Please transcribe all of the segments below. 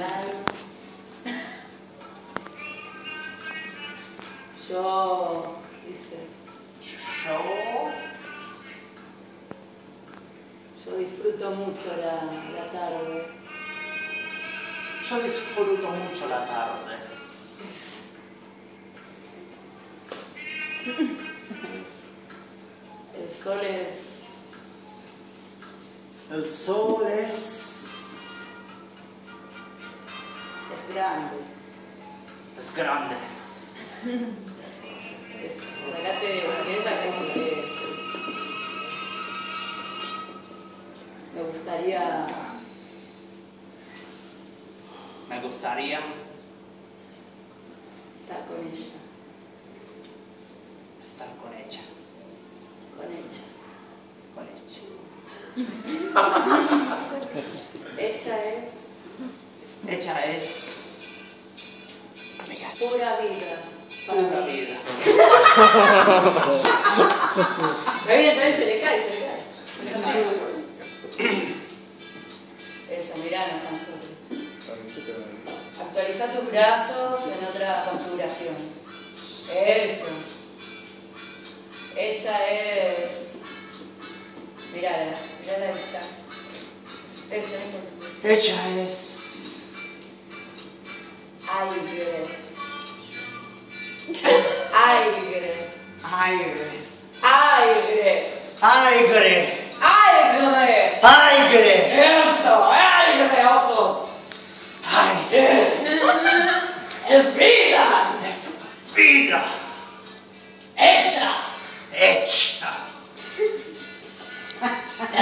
algo. Yo, dice. Yo disfruto mucho la tarde. Yo disfruto mucho la tarde. El sol es... El sol es grande. Es grande. Sacate esa cosa que es. Me gustaría estar con ella. Estar con ella. Con ella. Con ella. Hecha es pura vida. Pura vida. La vida también se le cae. Eso, miranos a nosotros. Actualiza tus brazos en otra configuración. Eso. Hecha es... Mirala hecha. Eso, no importa. Hecha es... Aire. Eso, aire, ojos. Es vida. Es vida. Hecha.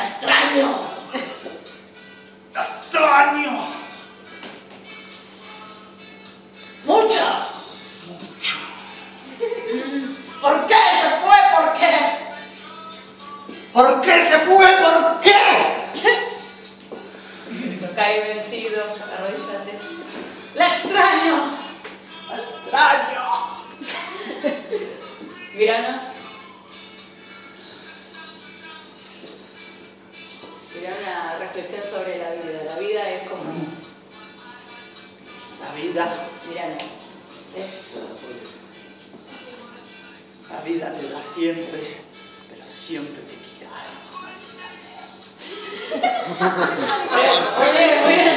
Extraño. Mucho. ¿Por qué se fue? ¿Por qué? ¿Por qué se fue? ¿Por qué? Eso, cae vencido, arrodíllate. ¡La extraño! Mirana. Mira una reflexión sobre la vida. La vida es como... La vida. Mirana. Eso. La vida te da siempre, pero siempre te quita algo, maldita sea. Muy bien.